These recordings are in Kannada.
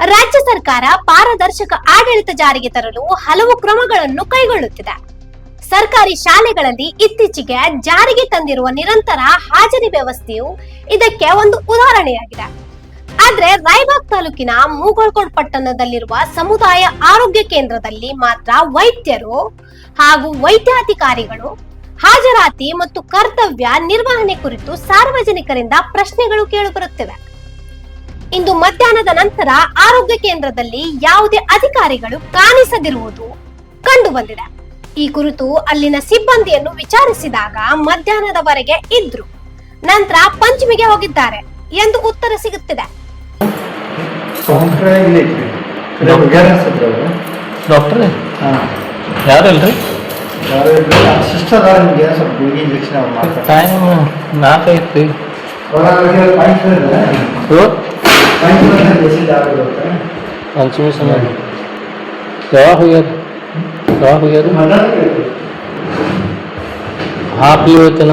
ರಾಜ್ಯ ಸರ್ಕಾರ ಪಾರದರ್ಶಕ ಆಡಳಿತ ಜಾರಿಗೆ ತರಲು ಹಲವು ಕ್ರಮಗಳನ್ನು ಕೈಗೊಳ್ಳುತ್ತಿದೆ. ಸರ್ಕಾರಿ ಶಾಲೆಗಳಲ್ಲಿ ಇತ್ತೀಚೆಗೆ ಜಾರಿಗೆ ತಂದಿರುವ ನಿರಂತರ ಹಾಜರಿ ವ್ಯವಸ್ಥೆಯು ಇದಕ್ಕೆ ಒಂದು ಉದಾಹರಣೆಯಾಗಿದೆ. ಆದ್ರೆ ರಾಯಬಾಗ್ ತಾಲೂಕಿನ ಮೂಗಳಕೋಡ್ ಪಟ್ಟಣದಲ್ಲಿರುವ ಸಮುದಾಯ ಆರೋಗ್ಯ ಕೇಂದ್ರದಲ್ಲಿ ಮಾತ್ರ ವೈದ್ಯರು ಹಾಗೂ ವೈದ್ಯಾಧಿಕಾರಿಗಳು ಹಾಜರಾತಿ ಮತ್ತು ಕರ್ತವ್ಯ ನಿರ್ವಹಣೆ ಕುರಿತು ಸಾರ್ವಜನಿಕರಿಂದ ಪ್ರಶ್ನೆಗಳು ಕೇಳಿಬರುತ್ತಿವೆ. ಇಂದು ಮಧ್ಯಾಹ್ನದ ನಂತರ ಆರೋಗ್ಯ ಕೇಂದ್ರದಲ್ಲಿ ಯಾವುದೇ ಅಧಿಕಾರಿಗಳು ಕಾಣಿಸದಿರುವುದು ಕಂಡು ಬಂದಿದೆ. ಈ ಕುರಿತು ಅಲ್ಲಿನ ಸಿಬ್ಬಂದಿಯನ್ನು ವಿಚಾರಿಸಿದಾಗ ಮಧ್ಯಾಹ್ನದವರೆಗೆ ಇದ್ರು, ನಂತರ ಪಂಚಮಿಗೆ ಹೋಗಿದ್ದಾರೆ ಎಂದು ಉತ್ತರ ಸಿಗುತ್ತಿದೆ. ಡಾಕ್ಟ್ರೇ ಯಾರಲ್ರಿ? ಟೈಮ್ 4 ಐತಿ. ಪಂಚಮಿ ಸಮಯ ಯಾವಾಗ ಹೋಗ್ಯಾರ ಹಾಫ್ ಇವತ್ತಿನ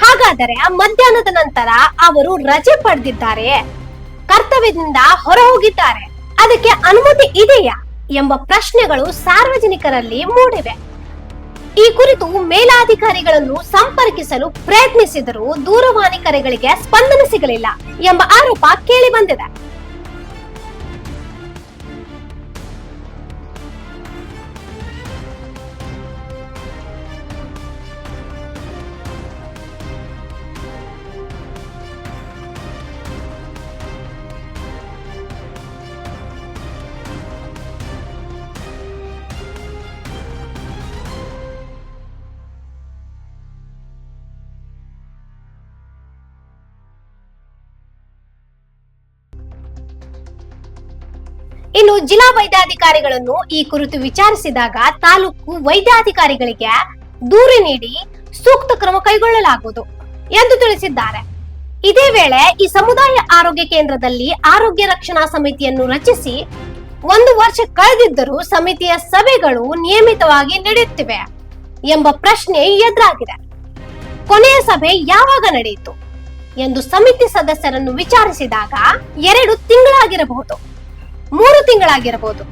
ಹಾಗಾದರೆ ಮಧ್ಯಾಹ್ನದ ನಂತರ ಅವರು ರಜೆ ಪಡೆದಿದ್ದಾರೆ, ಕರ್ತವ್ಯದಿಂದ ಹೊರ ಹೋಗಿದ್ದಾರೆ, ಅದಕ್ಕೆ ಅನುಮತಿ ಇದೆಯಾ ಎಂಬ ಪ್ರಶ್ನೆಗಳು ಸಾರ್ವಜನಿಕರಲ್ಲಿ ಮೂಡಿವೆ. ಈ ಕುರಿತು ಮೇಲಾಧಿಕಾರಿಗಳನ್ನು ಸಂಪರ್ಕಿಸಲು ಪ್ರಯತ್ನಿಸಿದರೂ ದೂರವಾಣಿ ಕರೆಗಳಿಗೆ ಸ್ಪಂದನೆ ಸಿಗಲಿಲ್ಲ ಎಂಬ ಆರೋಪ ಕೇಳಿ ಬಂದಿದೆ. ಇನ್ನು ಜಿಲ್ಲಾ ವೈದ್ಯಾಧಿಕಾರಿಗಳನ್ನು ಈ ಕುರಿತು ವಿಚಾರಿಸಿದಾಗ ತಾಲೂಕು ವೈದ್ಯಾಧಿಕಾರಿಗಳಿಗೆ ದೂರು ನೀಡಿ ಸೂಕ್ತ ಕ್ರಮ ಕೈಗೊಳ್ಳಲಾಗುವುದು ಎಂದು ತಿಳಿಸಿದ್ದಾರೆ. ಇದೇ ವೇಳೆ ಈ ಸಮುದಾಯ ಆರೋಗ್ಯ ಕೇಂದ್ರದಲ್ಲಿ ಆರೋಗ್ಯ ರಕ್ಷಣಾ ಸಮಿತಿಯನ್ನು ರಚಿಸಿ 1 ವರ್ಷ ಕಳೆದಿದ್ದರೂ ಸಮಿತಿಯ ಸಭೆಗಳು ನಿಯಮಿತವಾಗಿ ನಡೆಯುತ್ತಿವೆ ಎಂಬ ಪ್ರಶ್ನೆ ಎದುರಾಗಿದೆ. ಕೊನೆಯ ಸಭೆ ಯಾವಾಗ ನಡೆಯಿತು ಎಂದು ಸಮಿತಿ ಸದಸ್ಯರನ್ನು ವಿಚಾರಿಸಿದಾಗ 2 ತಿಂಗಳಾಗಿರಬಹುದು, 3 ತಿಂಗಳಾಗಿರಬಹುದು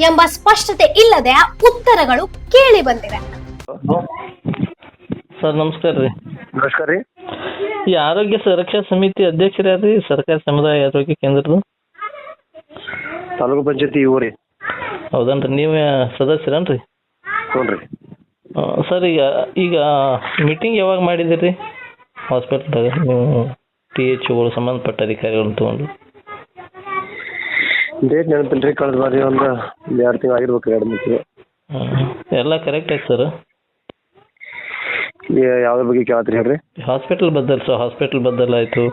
ಎಂಬ ಸ್ಪಷ್ಟತೆ ಇಲ್ಲದೆ ಉತ್ತರಗಳು ಕೇಳಿ ಬಂದಿವೆ. ಸರ್ ನಮಸ್ಕಾರ ರೀ. ನಮಸ್ಕಾರ ರೀ. ಈ ಆರೋಗ್ಯ ಸುರಕ್ಷಾ ಸಮಿತಿ ಅಧ್ಯಕ್ಷರಾದ್ರಿ ಸರ್ಕಾರಿ ಸಮುದಾಯ ಆರೋಗ್ಯ ಕೇಂದ್ರದ ತಾಲೂಕು ಪಂಚಾಯತಿ ಇವ್ರಿ. ಹೌದನ್ರಿ, ನೀವೇ ಸದಸ್ಯರನ್ರಿ? ಹ್ಞೂ ರೀ. ಸರ್ ಈಗ ಮೀಟಿಂಗ್ ಯಾವಾಗ ಮಾಡಿದಿರಿ ಹಾಸ್ಪಿಟಲ್ದಾಗ ನೀವು THOಗಳು ಸಂಬಂಧಪಟ್ಟ ಅಧಿಕಾರಿಗಳನ್ನ ತೊಗೊಂಡು? ಡೇಟ್ ನೆನಪಿಲ್ಲ ರೀ, ಕಳೆದ ಬಾರಿ ಒಂದು 2 ತಿಂಗಳು ಆಗಿರ್ಬೇಕು, 2-3 ತಿಂಗಳು. ಎಲ್ಲ ಕರೆಕ್ಟ್ ಐತೆ ಸರ್? ಯಾವ್ದ್ರ ಬಗ್ಗೆ ಕೇಳತ್ರಿ ಹೇಳ್ರಿ? ಹಾಸ್ಪಿಟಲ್ ಬದ್ದಲ್ ಸರ್, ಹಾಸ್ಪಿಟಲ್ ಬದ್ದಲ್ ಆಯಿತು,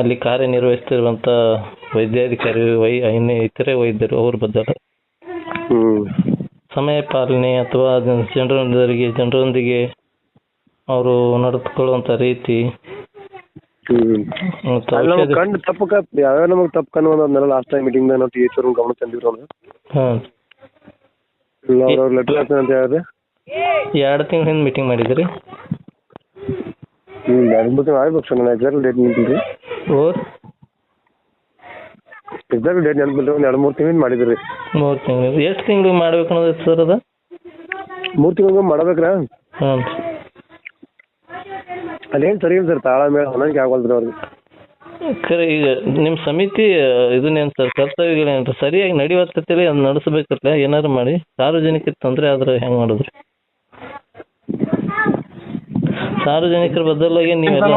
ಅಲ್ಲಿ ಕಾರ್ಯನಿರ್ವಹಿಸ್ತಿರುವಂಥ ವೈದ್ಯಾಧಿಕಾರಿ ಇನ್ನು ಇತರೆ ವೈದ್ಯರು ಅವ್ರ ಬದ್ದಲ್ಲ, ಸಮಯ ಪಾಲನೆ ಅಥವಾ ಜನರೊಂದಿಗೆ ಅವರು ನಡೆದುಕೊಳ್ಳುವಂಥ ರೀತಿ, ಕಂಡು ತಪ್ಪು ಯಾವ್ಯಾವ ನಮಗೆ ತಪ್ಪು ಕನ್ನೋದನ್ನೆಲ್ಲ ಲಾಸ್ಟ್ ಟೈಮ್ ಮೀಟಿಂಗ್ ನಾವು THO ಗಮನ ತಂದಿದ್ರು. ಅವ್ರ ಲೆಟರ್ ಹಾಕ್ತೀನಿ ಅಂತ ಹೇಳಿದ್ರೆ 2 ತಿಂಗಳ ಹಿಂದೆ ಮೀಟಿಂಗ್ ಮಾಡಿದ್ರಿ? 2-3 ತಿಂಗಳು ಆಗ್ಬೇಕು ಸರ್. ನಾನು ಎಕ್ಸಾಕ್ಟ್ ಡೇಟ್ ನೆನಪಿಲ್ಲ ರೀ. ಎಕ್ಸಾಕ್ಟ್ ಡೇಟ್ ನೆನಪಿಲ್ಲ ರೀ. 2-3 ತಿಂಗಳು ಮಾಡಿದ್ರಿ. 3 ತಿಂಗಳು? ಎಷ್ಟು ತಿಂಗಳು ಮಾಡ್ಬೇಕು ಅನ್ನೋದು ಸರ್ ಅದ? 3 ತಿಂಗಳು ಮಾಡ್ಬೇಕ್ರಾ? ಹಾಂ. ಅಲ್ಲೇನು ಸರಿ ಇಲ್ಲ ಸರ್, ತಾಳ ಮೇಲೆ ಹೊಂದಾಣಿಕೆ ಆಗವಲ್ರಿ ಅವ್ರಿಗೆ. ಖರೆ ಈಗ ನಿಮ್ಮ ಸಮಿತಿ ಇದನ್ನೇನು ಸರ್ ಕರ್ತವ್ಯಗಳೇನು ಸರಿಯಾಗಿ ನಡೆಯುವತ್ತೈತಿ, ಅದು ನಡೆಸಬೇಕಲ್ಲ, ಏನಾರು ಮಾಡಿ ಸಾರ್ವಜನಿಕರಿಗೆ ತೊಂದರೆ ಆದ್ರೆ ಹೆಂಗೆ ಮಾಡಿದ್ರಿ? ಸಾರ್ವಜನಿಕರ ಬದಲಾಗಿ ನೀವೆಲ್ಲ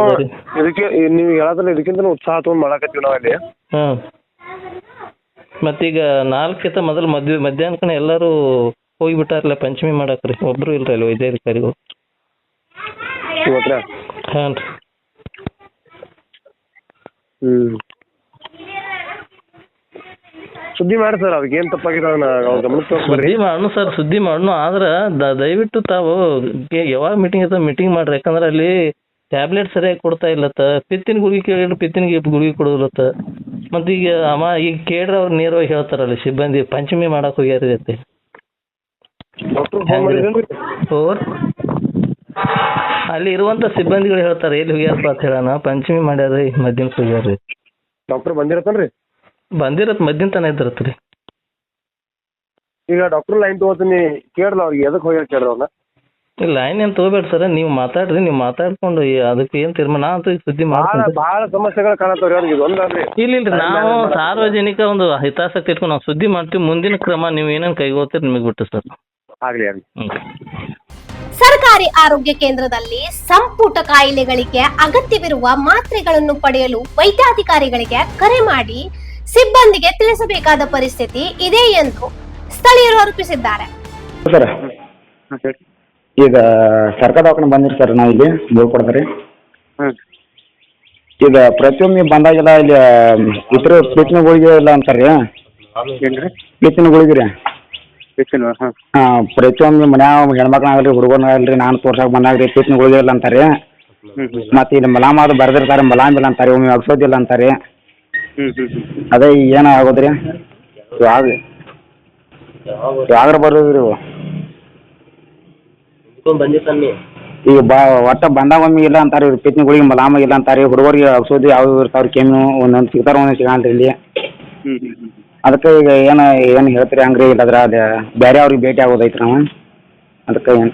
ಇದಕ್ಕೆ ನೀವು ಹೇಳೋದ್ರಲ್ಲಿ ಇದಕ್ಕಿಂತ ಉತ್ಸಾಹ ತೊಗೊಂಡು ಮಾಡಕತ್ತೀವಿ ನಾವು ಅಲ್ಲಿ. ಹಾಂ. ಮತ್ತೀಗ 4 ಮೊದಲು ಮಧ್ಯಾಹ್ನ ಎಲ್ಲರೂ ಹೋಗಿಬಿಟ್ಟಾರಲ್ಲ ಪಂಚಮಿ ಮಾಡಕ್ರಿ, ಒಬ್ಬರು ಇಲ್ರಿ ಅಲ್ಲಿ ವೈದ್ಯಾಧಿಕಾರಿಗಳು ಇವತ್ರ? ಹಾಂ ರೀ. ಸುದ್ದಿ ಮಾಡಿ ಸರ್, ಅದಕ್ಕೆ ಏನು ತಪ್ಪಾಗಿದೆ ಅವ್ರ ಗಮನಕ್ಕೆ ಸುದ್ದಿ ಮಾಡೋಣ ಸರ್, ಸುದ್ದಿ ಮಾಡೋಣ. ಆದ್ರೆ ದಯವಿಟ್ಟು ತಾವು ಯಾವಾಗ ಮೀಟಿಂಗ್ ಇರ್ತದೆ ಮೀಟಿಂಗ್ ಮಾಡ್ರಿ. ಯಾಕಂದ್ರೆ ಅಲ್ಲಿ ಟ್ಯಾಬ್ಲೆಟ್ ಸರಿಯಾಗಿ ಕೊಡ್ತಾ ಇಲ್ಲತ್ತ, ಪಿತ್ತಿನ ಗುಳಿಗೆ ಕೇಳಿದ್ರೆ ಪಿತ್ತಿನ ಗುಳಿಗೆ ಕೊಡೋಲತ್ತ. ಮತ್ತು ಈಗ ಈಗ ಕೇಳ್ರೆ ಅವ್ರು ನೇರವಾಗಿ ಹೇಳ್ತಾರಲ್ಲ ಸಿಬ್ಬಂದಿ ಪಂಚಮಿ ಮಾಡಕ್ಕೆ ಹೋಗ್ಯಾರ ಐತಿ. Doctor phone ಮಾಡಿದ್ರೇನ್ರಿ? ಓರ್ ಅಲ್ಲಿ ಇರುವಂಥ ಸಿಬ್ಬಂದಿಗಳು ಹೇಳ್ತಾರೆ ಎಲ್ಲಿ ಹೋಗ್ಯಾರಪ್ಪ ಅಂತ ಹೇಳೋಣ, ಪಂಚಮಿ ಮಾಡ್ಯಾರ ಮಧ್ಯಾಹ್ನಕ್ಕೆ ಹೋಗ್ಯಾರ. ಡಾಕ್ಟ್ರ್ ಬಂದಿರತ್ತನ್ರಿ? ಬಂದಿರತ್ತೆ ಮಧ್ಯಾಹ್ನ ತನ ಇದ್ದಿರತ್ರಿ. ಈಗ ಡಾಕ್ಟ್ರ್ ಲೈನ್ ತೊಗೋತೀನಿ ಕೇಳ್ದ ಅವ್ರಿಗೆ ಎದಕ್ಕೆ ಹೋಗ್ಯಾರ ಕೇಳ್ರಿ ಅವ್ರನ್ನ. ಇಲ್ಲ ಲೈನ್ ಏನು ತೊಗೋಬೇಡ್ರಿ ಸರ್, ನೀವು ಮಾತಾಡ್ರಿ, ನೀವು ಮಾತಾಡ್ಕೊಂಡು ಅದಕ್ಕೆ ಏನು ತೀರ್ಮಾನ ನಾ ಅಂತೂ ಸುದ್ದಿ ಮಾಡ್ತೀನಿ. ಭಾಳ ಸಮಸ್ಯೆಗಳು ಕಾಣತ್ತವ್ರಿ ಅವ್ರಿಗೆ, ಇದು ಒಂದಲ್ರಿ. ಇಲ್ಲ ನಾವು ಸಾರ್ವಜನಿಕ ಒಂದು ಹಿತಾಸಕ್ತಿ ಇಟ್ಕೊಂಡು ನಾವು ಸುದ್ದಿ ಮಾಡ್ತೀವಿ. ಮುಂದಿನ ಕ್ರಮ ನೀವು ಏನೇನು ಕೈಗೊಳ್ತೀರಿ ನಿಮಗೆ ಬಿಟ್ಟು ಸರ್. ಆಗ್ಲಿ ಸರ್ಕಾರಿ ಆರೋಗ್ಯ ಕೇಂದ್ರದಲ್ಲಿ ಸಂಪುಟ ಕಾಯಿಲೆಗಳಿಗೆ ಅಗತ್ಯವಿರುವ ಮಾತ್ರೆಗಳನ್ನು ಪಡೆಯಲು ವೈದ್ಯಾಧಿಕಾರಿಗಳಿಗೆ ಕರೆ ಮಾಡಿ ಸಿಬ್ಬಂದಿಗೆ ತಿಳಿಸಬೇಕಾದ ಪರಿಸ್ಥಿತಿ ಇದೆ ಎಂದು ಸ್ಥಳೀಯರು ಆರೋಪಿಸಿದ್ದಾರೆ. ಸರ್ ಈಗ ಸರ್ಕಾರ ದವಾಖಾನೆ ಬಂದಿರಿ ಸರ್, ನಾವು ಇಲ್ಲಿ ಬೀಳ್ಕೊಡ್ತೀರಿ. ಈಗ ಪ್ರತಿಯೊಮ್ಮೆ ಬಂದಾಗೆಲ್ಲ ಇಲ್ಲಿ ಇತರ ಪಿಚ್ಚಿನ ಗುಳಿಗೆ ಇಲ್ಲ ಅಂತಾರೆ ರೀ. ಪಿಚ್ಚಿನ ಗುಳಿಗೆ ರೀ ಹಾಂ, ಪ್ರತಿಯೊಮ್ಮೆ ಮನ್ಯಾಗ ಹೆಣ್ಮಕ್ಳಾಗಲ್ರಿ ಹುಡುಗನಾಗಲ್ರಿ ನಾನು ತೋರ್ಸಕ್ಕೆ ಬಂದಾಗ್ರಿ ಪಿಚ್ಚಿನ ಗುಳಿಗೆ ಇಲ್ಲ ಅಂತಾರೆ. ಮತ್ತು ಇಲ್ಲಿ ಮಲಾಮ್ ಅದು ಬರ್ದಿರ್ತಾರೆ, ಮಲಾಮ್ ಇಲ್ಲ ಅಂತಾರೆ, ಒಮ್ಮೆ ಅಗ್ಸೋದಿಲ್ಲ ಅಂತಾರೆ. ಅದೇ ಏನು ಆಗೋದ್ರಿ ಯಾವ್ದ್ರ ಬರೋದ್ರಿ ಇವು ಈಗ ಒಟ್ಟ ಬಂದಾಗ ಒಮ್ಮೆ ಇಲ್ಲ ಅಂತಾರೆ ಇವ್ರು, ಪಿಚ್ಚಿನ ಗುಳಿಗೆ ಮಲಾಮ ಇಲ್ಲ ಅಂತಾರೆ. ಹುಡುಗರಿಗೆ ಔಷಧಿ ಯಾವ ಇರ್ತಾವ್ರಿ ಕೆಮ್ಮು ಒಂದೊಂದು ಸಿಗ್ತಾರ ಒಂದೊಂದು ಸಿಗಲ್ರಿ ಇಲ್ಲಿ. ಅದಕ್ಕೆ ಈಗ ಏನು ಹೇಳ್ತೀರಿ ಹಂಗ್ರಿ, ಇಲ್ಲದ್ರ ಅದು ಬೇರೆ ಅವ್ರಿಗೆ ಭೇಟಿ ಆಗೋದೈತ್ರಿ ನಾವು. ಅದಕ್ಕೆ ಏನು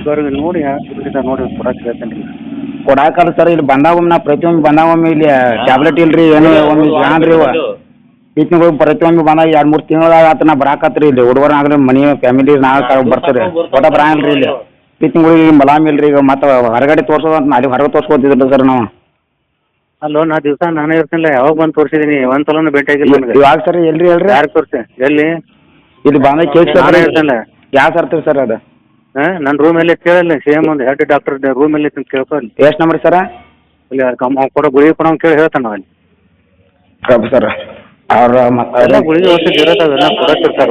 ನೋಡಿ ನೋಡಿ ಕೊಡಾಕಲ್ಲ ಸರ್, ಇಲ್ಲಿ ಬಂದಾಗ ಒಮ್ಮೆ ನಾ ಪ್ರತಿಯೊಮ್ಮೆ ಬಂದಾಗ ಒಮ್ಮೆ ಇಲ್ಲಿ ಟ್ಯಾಬ್ಲೆಟ್ ಇಲ್ರಿ ಏನು ಒಮ್ಮೆ ಜಾನ್ರಿ ಇವ ಪಿಚ್ಚಿನ ಪ್ರತಿಯೊಮ್ಮೆ ಬಂದಾಗ 2-3 ತಿಂಗಳಾಗ ಆತ ನಾ ಬರಾಕತ್ರಿ ಇಲ್ಲಿ ಹುಡುಗರು ಆಗಲಿ ಮನೆ ಫ್ಯಾಮಿಲಿ ನಾಳೆ ಬರ್ತಾರೆ ಒಟ್ಟ ಬರಂಗಿಲ್ಲ ರೀ ಇಲ್ಲಿ. ಪಿಚ್ಚಿನ ಗುಳಿಗೆ ಮಲಾಮ್ ಇಲ್ರಿ. ಈಗ ಮತ್ತೆ ಹೊರಗಡೆ ತೋರ್ಸೋದು ಅಂತ ಅಲ್ಲಿ ಹೊರಗೆ ತೋರ್ಸ್ಕೊತಿದ್ರಿ ಸರ್ ನಾವು. ಅಲ್ಲೋ ನಾ ದಿವಸ ನಾನೇ ಇರ್ತೀನಿಲ್ಲ, ಯಾವಾಗ ಬಂದು ತೋರಿಸಿದೀನಿ ಒಂದು ಸಲನೂ ಭೇಟಿ ಆಗಿಲ್ಲ. ಇವಾಗ ಸರ್ ಎಲ್ರಿ ಹೇಳ್ರಿ ಯಾರು ತೋರಿಸಿ ಎಲ್ಲಿ ಇಲ್ಲಿ ಬಂದಾಗ ಕೇಸ್ ನಾನೇ ಇರ್ತಾನಿಲ್ಲ. ಯಾವ ಸರ್ತೀರಿ ಸರ್ ಅದು? ನನ್ನ ರೂಮಲ್ಲಿ ಕೇಳಲ್ಲ, ಸೇಮ್ ಒಂದು ಹೆಡ್ ಡಾಕ್ಟರ್ ರೂಮಲ್ಲಿ ಕೇಳ್ಕೊಳ್ಳಿ. ಎಷ್ಟು ನಂಬರ್ ಸರ? ಇಲ್ಲಿ ಕೊಡೋ ಗುಳಿಗೆ ಕೊಡೋಂಗೆ ಕೇಳಿ ಹೇಳ್ತಾನೆ ಅಲ್ಲಿ ಸರ್. ಅವ್ರ ಎಲ್ಲ ಗುಳಿಗೆ ಔಷಧಿ ಇರತ್ತದ ಕೊಡತ್ತಿರ್ತಾರೆ.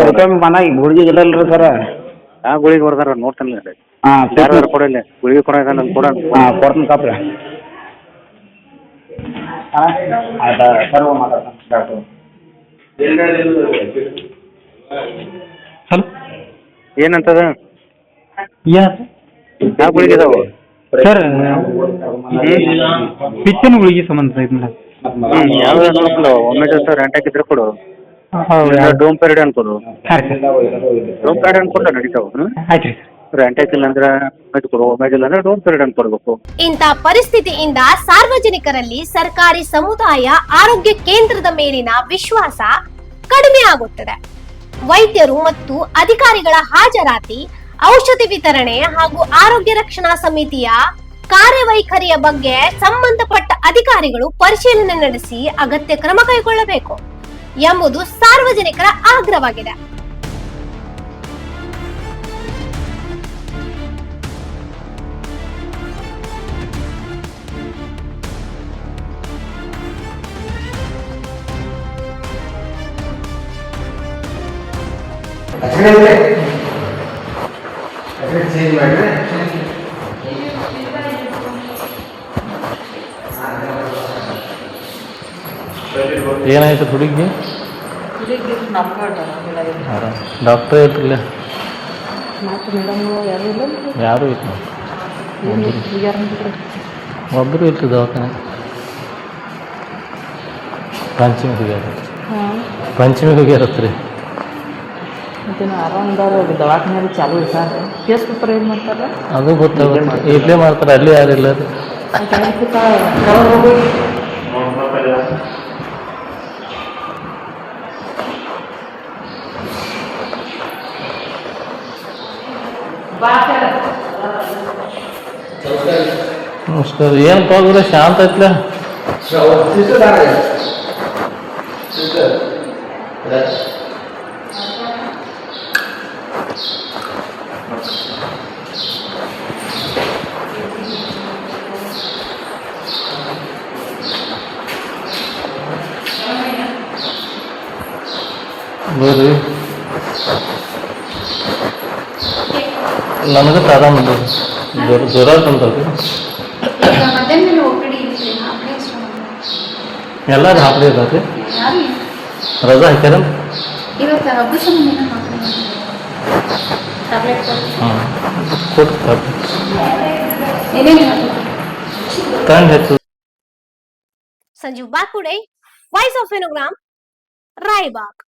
ಪ್ರತಿಯೊಮ್ಮೆ ಬಂದಾಗ ಗುಳಿಗೆ ಇಲ್ಲಲ್ರಿ ಸರ್. ಯಾವ ಗುಳಿಗೆ ಬರ್ದಾರ ನೋಡ್ತಾನಿಲ್ಲ. ಹಾಂ ಯಾರು ಕೊಡಲ್ಲ ಗುಳಿಗೆ ಕೊಡೋದ ನಮ್ಗೆ ಕೊಡ. ಹಾಂ ಕೊಡ್ತೀನಿ ಕಾಪ್ರಿ. ಆಯ್ತಾ ಸರ್ ಮಾತಾಡ್ತಾನೆ ಡಾಕ್ಟ್ರು. ಹಲೋ ಏನಂತದ ಯಾವ ಗುಳಿಗೆ ಇದಾವೆ ಸರ್? ಪಿಚ್ಚಿನ ಗುಳಿಗೆ ಸಂಬಂಧ ಯಾವ ನೋಡ್ಕೊಂಡು ಒಮ್ಮೆ ಸರ್ ರೆಂಟಾಕ್ ಇದ್ರೆ ಕೊಡು. ಡೋಮ್ ಪೆರಿಡ್ ಅನ್ಕೊಡು. ಡೋಮ್ ಪೆರಿಡ್ ಅನ್ಕೊಂಡು ನಡೀತಾವ. ಆಯ್ತು ರೀ. ರೆಂಟಾಕ್ ಇಲ್ಲ ಅಂದ್ರೆ ಕೊಡು, ಒಮ್ಮೆಜ್ ಇಲ್ಲ ಅಂದ್ರೆ ಡೋಮ್ ಪೆರಿಡ್ ಅನ್ಕೊಡ್ಬೇಕು. ಇಂಥ ಪರಿಸ್ಥಿತಿಯಿಂದ ಸಾರ್ವಜನಿಕರಲ್ಲಿ ಸರ್ಕಾರಿ ಸಮುದಾಯ ಆರೋಗ್ಯ ಕೇಂದ್ರದ ಮೇಲಿನ ವಿಶ್ವಾಸ ಕಡಿಮೆ ಆಗುತ್ತದೆ. ವೈದ್ಯರು ಮತ್ತು ಅಧಿಕಾರಿಗಳ ಹಾಜರಾತಿ, ಔಷಧಿ ವಿತರಣೆ ಹಾಗೂ ಆರೋಗ್ಯ ರಕ್ಷಣಾ ಸಮಿತಿಯ ಕಾರ್ಯವೈಖರಿಯ ಬಗ್ಗೆ ಸಂಬಂಧಪಟ್ಟ ಅಧಿಕಾರಿಗಳು ಪರಿಶೀಲನೆ ನಡೆಸಿ ಅಗತ್ಯ ಕ್ರಮ ಕೈಗೊಳ್ಳಬೇಕು ಎಂಬುದು ಸಾರ್ವಜನಿಕರ ಆಗ್ರಹವಾಗಿದೆ. ಏನಾಯ್ತು ಹುಡುಗಿ? ಡಾಕ್ಟ್ರೇ ಇರ್ತಿಲ್ಲ, ಯಾರು ಇಲ್ಲ, ಒಬ್ಬರು ಇತ್ತು ದವಾಖಾನೆ. ಪಂಚಮಿ ಹೋಗ್ಯಾರತ್ರಿ. ದವಾಖಾನೆ ಚಾಲು ಇರ್ತಾರೆ. ಕೇಸ್ ಪೇಪರ್ ಏನು ಮಾಡ್ತಾರೆ ಅದು ಗೊತ್ತಾಗುತ್ತೆ, ಇಲ್ಲೇ ಮಾಡ್ತಾರೆ, ಅಲ್ಲಿ ಯಾರಿಲ್ಲ ರೀ. ನಮಸ್ಕಾರ. ಏನು ಹೋಗ್ರೆ ಶಾಂತ ಐತ್ಲ? ಬರ್ರಿ ನನಗೆ ಆರಾಮ ಜ್ವರ ಬಂದಲ್ರಿ ಮಧ್ಯಾಹ್ನ ಒಬ್ಬಡಿ ಎಲ್ಲರೂ ಹಾಕ್ಲಿ ಇದಾರೆ ಯಾರು ರಜಾ ಹಾಕ್ಯಾರ ಇವತ್ತು ಹಬ್ಬ ಸಂಬಂಧ ಟ್ಯಾಬ್ಲೆಟ್ ಹಾಂ ಕೊಟ್ಟು ಏನೇನು ಕಣ್ಣು ಹೆಚ್ಚು ಸಂಜೀವ್ ಬಾಕುಡೆ, ವಾಯ್ಸ್ ಆಫ್ ಫೆನೋಗ್ರಾಮ್, ರಾಯಬಾಗ್.